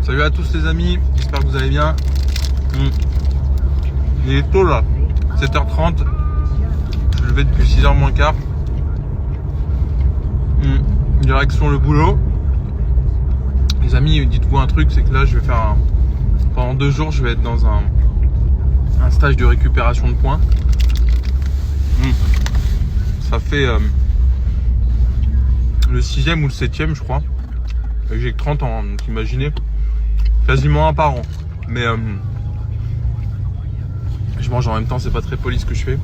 Salut à tous les amis, j'espère que vous allez bien. Il est tôt là, 7h30. Je suis levé depuis 6h moins quart. Direction le boulot. Les amis, dites-vous un truc, c'est que là je vais faire pendant 2 jours, je vais être dans un stage de récupération de points. Ça fait le 6e ou le 7e je crois. Et j'ai que 30 ans, donc imaginez. Quasiment un par an. Mais je mange en même temps, c'est pas très poli ce que je fais.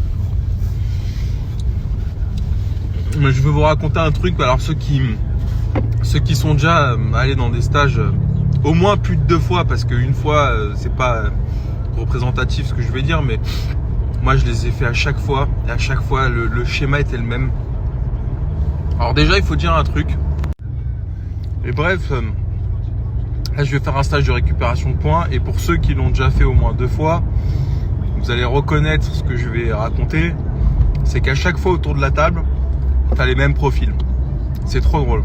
Mais je veux vous raconter un truc. Alors ceux qui sont déjà allés dans des stages au moins plus de 2 fois, parce qu'une fois c'est pas représentatif ce que je vais dire, mais moi je les ai fait à chaque fois. Et à chaque fois le schéma était le même. Alors déjà il faut dire un truc. Et bref, là je vais faire un stage de récupération de points. Et pour ceux qui l'ont déjà fait au moins 2 fois, vous allez reconnaître ce que je vais raconter. C'est qu'à chaque fois autour de la table, t'as les mêmes profils. C'est trop drôle.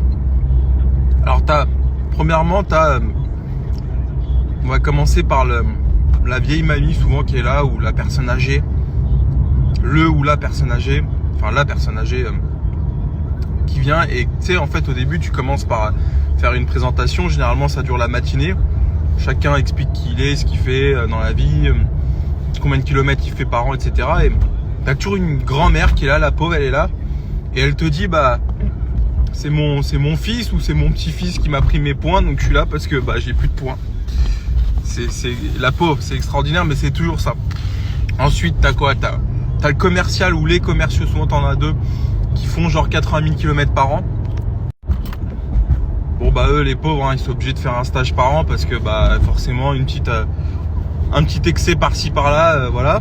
Alors premièrement, on va commencer par la vieille mamie souvent qui est là, ou la personne âgée. La personne âgée qui vient. Et tu sais, en fait au début tu commences par faire une présentation. Généralement ça dure la matinée. Chacun explique qui il est, ce qu'il fait dans la vie, combien de kilomètres il fait par an, etc. Et t'as toujours une grand-mère qui est là, la pauvre, elle est là. Et elle te dit, bah, c'est mon fils ou c'est mon petit-fils qui m'a pris mes points, donc je suis là parce que bah, j'ai plus de points. C'est la pauvre, c'est extraordinaire, mais c'est toujours ça. Ensuite, t'as quoi? T'as le commercial ou les commerciaux, souvent t'en as 2, qui font genre 80 000 km par an. Bon bah eux les pauvres, hein, ils sont obligés de faire un stage par an parce que bah forcément un petit excès par-ci par-là, voilà.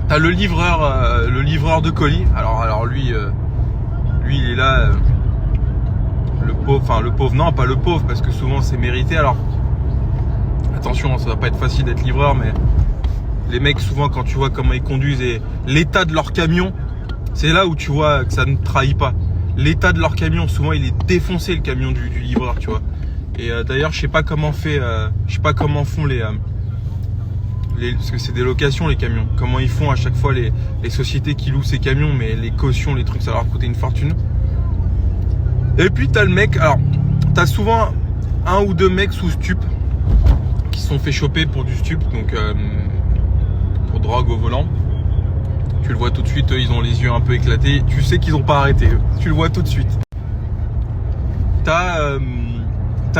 T'as le livreur de colis. Alors lui il est là, le pauvre, non pas le pauvre parce que souvent c'est mérité. Alors attention, ça va pas être facile d'être livreur, mais les mecs souvent quand tu vois comment ils conduisent et l'état de leur camion, c'est là où tu vois que ça ne trahit pas. L'état de leur camion, souvent il est défoncé, le camion du livreur, tu vois. Et d'ailleurs je sais pas comment font parce que c'est des locations les camions, comment ils font à chaque fois les sociétés qui louent ces camions, mais les cautions, les trucs, ça leur a coûté une fortune. Et puis t'as le mec, alors t'as souvent 1 ou 2 mecs sous stup qui se sont fait choper pour du stup, donc pour drogue au volant. Tu le vois tout de suite, eux, ils ont les yeux un peu éclatés, tu sais qu'ils n'ont pas arrêté, eux. Tu le vois tout de suite. T'as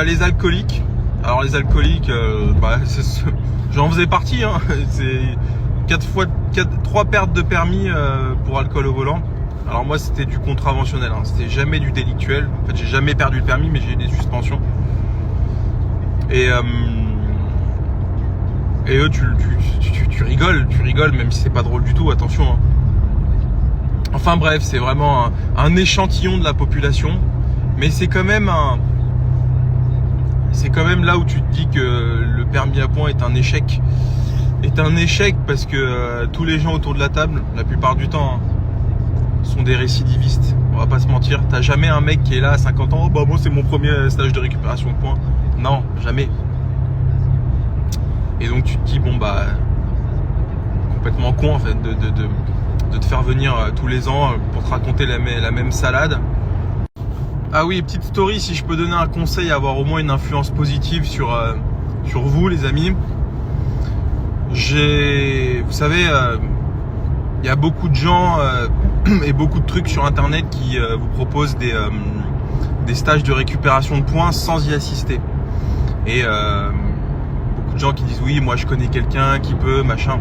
les alcooliques. Alors les alcooliques, j'en faisais partie, hein. C'est 3 pertes de permis pour alcool au volant. Alors moi c'était du contraventionnel, hein. C'était jamais du délictuel. En fait j'ai jamais perdu le permis, mais j'ai eu des suspensions. Et eux tu rigoles même si c'est pas drôle du tout, attention, hein. Enfin bref, c'est vraiment un échantillon de la population. Mais c'est quand même là où tu te dis que le permis à points est un échec. Parce que tous les gens autour de la table, la plupart du temps, sont des récidivistes. On va pas se mentir. T'as jamais un mec qui est là à 50 ans. Oh bah moi c'est mon premier stage de récupération de points. Non, jamais. Et donc tu te dis bon bah complètement con en fait de te faire venir tous les ans pour te raconter la même salade. Ah oui, petite story, si je peux donner un conseil à avoir au moins une influence positive sur vous les amis. Vous savez, il y a beaucoup de gens et beaucoup de trucs sur internet qui vous proposent des stages de récupération de points sans y assister. Et beaucoup de gens qui disent oui, moi je connais quelqu'un qui peut, machin.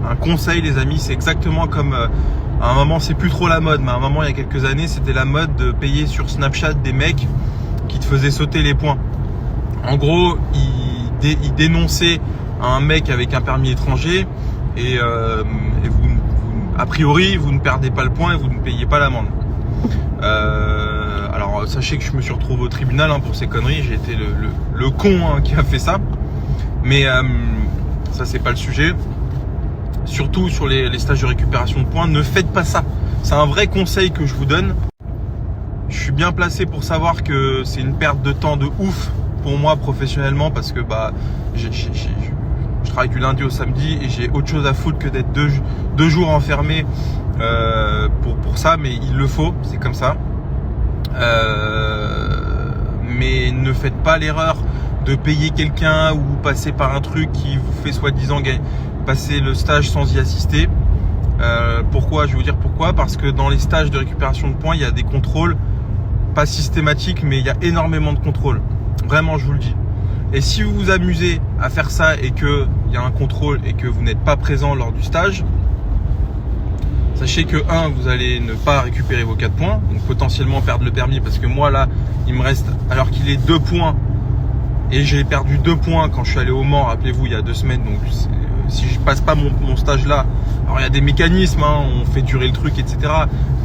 Un conseil les amis, c'est exactement comme à un moment, c'est plus trop la mode, mais à un moment il y a quelques années c'était la mode de payer sur Snapchat des mecs qui te faisaient sauter les points. En gros, ils dénonçaient un mec avec un permis étranger et a priori vous ne perdez pas le point et vous ne payez pas l'amende. Alors sachez que je me suis retrouvé au tribunal, hein, pour ces conneries. J'ai été le con, hein, qui a fait ça, mais ça c'est pas le sujet. Surtout sur les stages de récupération de points, ne faites pas ça. C'est un vrai conseil que je vous donne. Je suis bien placé pour savoir que c'est une perte de temps de ouf pour moi professionnellement parce que bah je travaille du lundi au samedi et j'ai autre chose à foutre que d'être deux jours enfermé pour ça, mais il le faut, c'est comme ça. Mais ne faites pas l'erreur de payer quelqu'un ou passer par un truc qui vous fait soi-disant passer le stage sans y assister. Pourquoi? Je vais vous dire pourquoi. Parce que dans les stages de récupération de points, il y a des contrôles, pas systématiques, mais il y a énormément de contrôles. Vraiment, je vous le dis. Et si vous vous amusez à faire ça et qu'il y a un contrôle et que vous n'êtes pas présent lors du stage, sachez que vous allez ne pas récupérer vos 4 points, donc potentiellement perdre le permis, parce que moi là, il me reste, alors qu'il est 2 points, et j'ai perdu 2 points quand je suis allé au Mans, rappelez-vous, il y a 2 semaines, donc si je passe pas mon stage là, alors il y a des mécanismes, hein, on fait durer le truc, etc.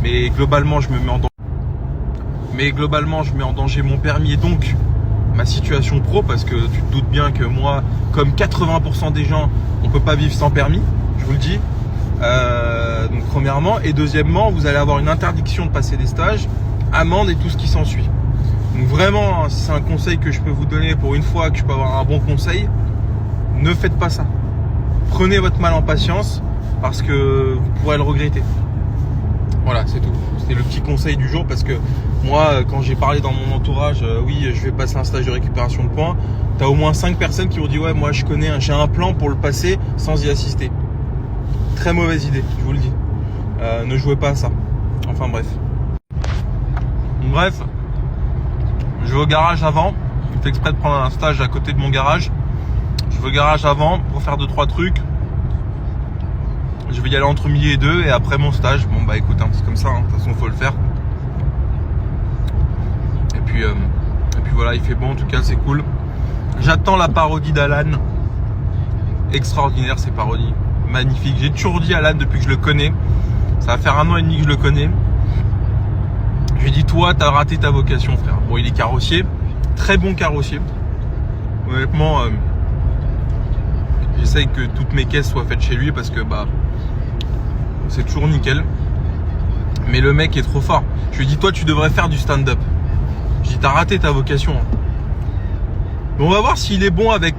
Mais globalement, je me mets en danger mon permis et donc ma situation pro, parce que tu te doutes bien que moi, comme 80% des gens, on peut pas vivre sans permis, je vous le dis. Donc premièrement, et deuxièmement, vous allez avoir une interdiction de passer des stages, amende et tout ce qui s'ensuit. Donc vraiment, si c'est un conseil que je peux vous donner pour une fois que je peux avoir un bon conseil, ne faites pas ça. Prenez votre mal en patience parce que vous pourrez le regretter. Voilà, c'est tout. C'était le petit conseil du jour parce que moi, quand j'ai parlé dans mon entourage, oui, je vais passer un stage de récupération de points, t'as au moins 5 personnes qui m'ont dit ouais, moi je connais, j'ai un plan pour le passer sans y assister. Très mauvaise idée, je vous le dis. Ne jouez pas à ça. Enfin bref. Bref, je vais au garage avant. Je fais exprès de prendre un stage à côté de mon garage. Je vais au garage avant pour faire 2-3 trucs. Je vais y aller entre midi et 2 et après mon stage. Bon bah écoute, hein, c'est comme ça, hein. De toute façon il faut le faire. Et puis voilà, il fait bon, en tout cas c'est cool. J'attends la parodie d'Alan. Extraordinaire ces parodies. Magnifique. J'ai toujours dit à Alan depuis que je le connais. Ça va faire 1 an et demi que je le connais. Je lui ai dit, toi, t'as raté ta vocation, frère. Bon, il est carrossier. Très bon carrossier. Honnêtement, j'essaye que toutes mes caisses soient faites chez lui parce que bah c'est toujours nickel. Mais le mec est trop fort. Je lui ai dit, toi, tu devrais faire du stand-up. Je lui ai dit, t'as raté ta vocation. Mais on va voir s'il est bon avec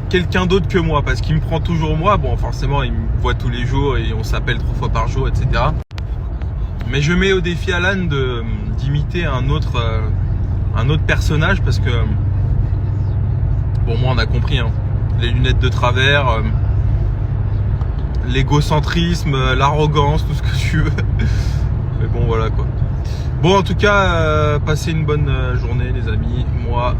quelqu'un d'autre que moi, parce qu'il me prend toujours moi. Bon, forcément, il me voit tous les jours et on s'appelle 3 fois par jour, etc. Mais je mets au défi Alan d'imiter un autre personnage parce que, bon, moi, on a compris, hein, les lunettes de travers, l'égocentrisme, l'arrogance, tout ce que tu veux. Mais bon, voilà quoi. Bon, en tout cas, passez une bonne journée, les amis. Moi,